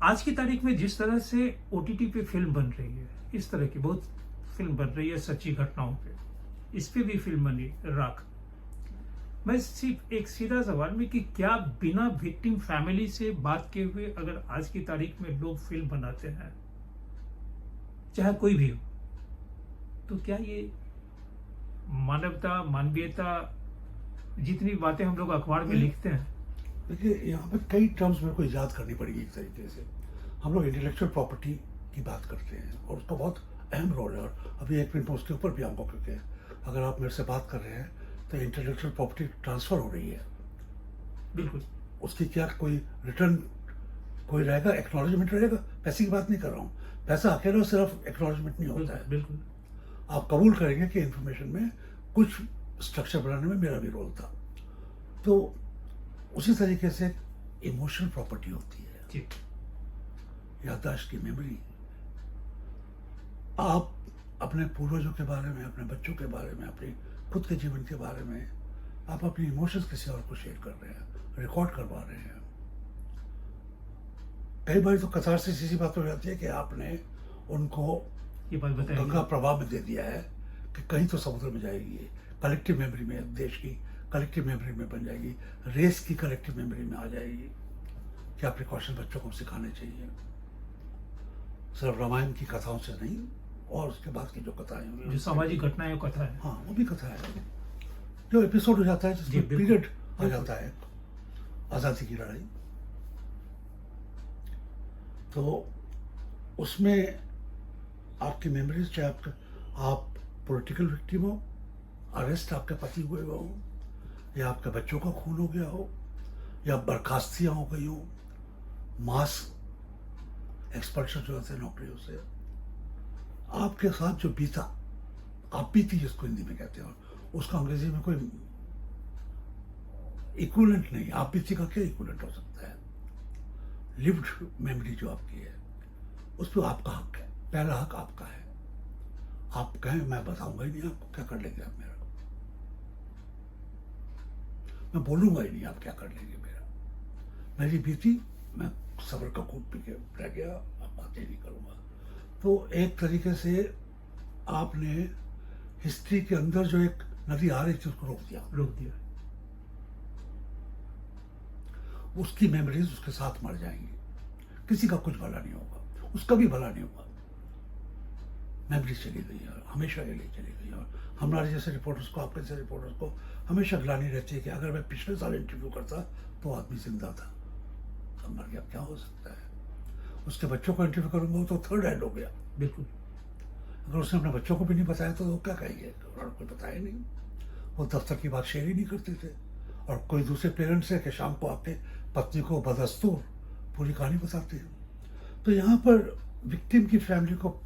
आज की तारीख में जिस तरह से ओटीटी पे फिल्म बन रही है, इस तरह की बहुत फिल्म बन रही है सच्ची घटनाओं पे, इस पे भी फिल्म बनी राख। मैं सिर्फ एक सीधा सवाल में कि क्या बिना विक्टिम फैमिली से बात किए हुए अगर आज की तारीख में लोग फिल्म बनाते हैं, चाहे कोई भी हो, तो क्या ये मानवता, मानवीयता, जितनी बातें हम लोग अखबार में लिखते हैं। देखिए, यहाँ पे कई टर्म्स मेरे को ईजाद करनी पड़ेगी। एक तरीके से हम लोग इंटेलेक्चुअल प्रॉपर्टी की बात करते हैं और उसका बहुत अहम रोल है। और अभी एक मिनट में उसके ऊपर भी आऊँगा, क्योंकि अगर आप मेरे से बात कर रहे हैं तो इंटेलेक्चुअल प्रॉपर्टी ट्रांसफ़र हो रही है। बिल्कुल। उसकी क्या कोई रिटर्न कोई रहेगा, एक्नॉलेजमेंट रहेगा? पैसे की बात नहीं कर रहा हूँ। पैसा अकेला सिर्फ एक्नॉलेजमेंट नहीं होता है। बिल्कुल। आप कबूल करेंगे कि इन्फॉर्मेशन में कुछ स्ट्रक्चर बनाने में मेरा भी रोल था। तो उसी तरीके से इमोशनल प्रॉपर्टी होती है, जी। याददाश्त की मेमोरी। आप अपने पूर्वजों के बारे में, अपने बच्चों के बारे में, अपने खुद के जीवन के बारे में आप अपनी इमोशंस किसी और को शेयर कर रहे हैं, रिकॉर्ड करवा रहे हैं। कई बार तो कथारसिस इसी बात हो जाती है कि आपने उनको ये बात बताइए। गंगा प्रवाह में दे दिया है कि कहीं तो समुद्र में जाएगी, कलेक्टिव मेमोरी में, देश की कलेक्टिव मेमोरी में बन जाएगी, रेस की कलेक्टिव मेमोरी में आ जाएगी। क्या प्रिकॉशन बच्चों को सिखाने चाहिए, सिर्फ रामायण की कथाओं से नहीं, और उसके बाद की जो कथाएं हुई, जो सामाजिक घटनाएं कथा है। हाँ, वो भी कथा है। जो एपिसोड हो जाता है जिसमें पीरियड आ जाता है, आज़ादी की लड़ाई, तो उसमें आपकी मेमोरीज, चाहे आप पॉलिटिकल विक्टिम हो, अरेस्ट आपके पति हुए हो, या आपके बच्चों का खून हो गया हो, या बर्खास्तियाँ हो गई हो, मास एक्सपल्शन जो होते हैं नौकरियों से, आपके साथ जो बीता, आप बीती जिसको हिंदी में कहते हैं, उसका अंग्रेजी में कोई इक्विवेलेंट नहीं। आप बीती का क्या इक्विवेलेंट हो सकता है? लिव्ड मेमोरी जो आपकी है, उस पर आपका हक है, पहला हक आपका है। आप कहें मैं बताऊंगा ही नहीं आपको, क्या कर लेंगे आप मेरा? मैं बोलूंगा ही नहीं, आप क्या कर लेंगे मेरा? मेरी बीती, मैं सब्र का कूद पी के रह गया, अब बातें नहीं करूंगा। तो एक तरीके से आपने हिस्ट्री के अंदर जो एक नदी आ रही थी उसको रोक दिया। उसकी मेमोरीज उसके साथ मर जाएंगी, किसी का कुछ भला नहीं होगा, उसका भी भला नहीं होगा। मेमोरी चली गई है, हमेशा के लिए चली गई है। और हमारे जैसे रिपोर्टर्स को, आपके जैसे रिपोर्टर्स को हमेशा ग्लानि रहती है कि अगर मैं पिछले साल इंटरव्यू करता तो आदमी जिंदा था, अब मर गया, क्या हो सकता है? उसके बच्चों को इंटरव्यू करूंगा तो थर्ड हैंड हो गया। बिल्कुल। अगर उसने अपने बच्चों को भी नहीं बताया तो वो क्या कहेंगे? उन्होंने कोई बताया नहीं। वो दफ्तर की बात शेयर ही नहीं करते थे। और कोई दूसरे पेरेंट्स है कि शाम को आके पत्नी को बदस्तूर पूरी कहानी बताते हैं। तो यहाँ पर विक्टिम की फैमिली को,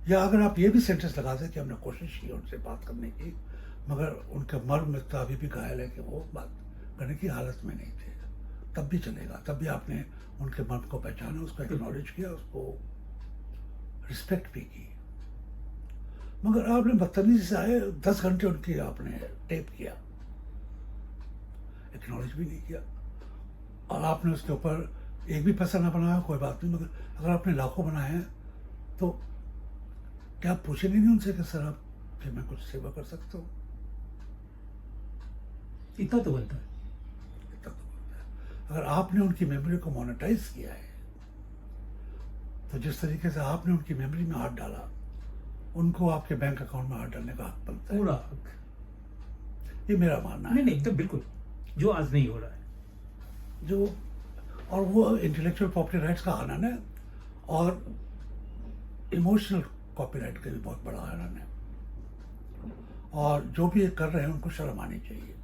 या अगर आप ये भी सेंटेंस लगा दें कि हमने कोशिश की उनसे बात करने की, मगर उनके मर्म में तो अभी भी घायल है कि वो बात करने की हालत में नहीं थे, तब भी चलेगा। तब भी आपने उनके मर्म को पहचाना, उसको एक्नॉलेज किया, उसको रिस्पेक्ट भी की। मगर आपने बदतमीजी से आए 10 घंटे उनकी आपने टेप किया, एक्नॉलेज भी नहीं किया, और आपने उसके ऊपर एक भी पैसा ना बनाया, कोई बात नहीं। मगर अगर आपने लाखों बनाए हैं तो क्या आप पूछेंगे नहीं उनसे कि सर आप फिर मैं कुछ सेवा कर सकता हूँ? इतना तो बनता है। इतना तो बनता है। अगर आपने उनकी मेमोरी को मोनेटाइज किया है, तो जिस तरीके से आपने उनकी मेमोरी में हाथ डाला, उनको आपके बैंक अकाउंट में हाथ डालने का हक बनता है। पूरा हक। ये मेरा मानना है। नहीं, एकदम बिल्कुल, जो आज नहीं हो रहा है। जो, और वो इंटेलेक्चुअल प्रॉपर्टी राइट्स का आनंद है, और इमोशनल कॉपीराइट का भी बहुत बड़ा आनंद है। और जो भी ये कर रहे हैं उनको शर्म आनी चाहिए।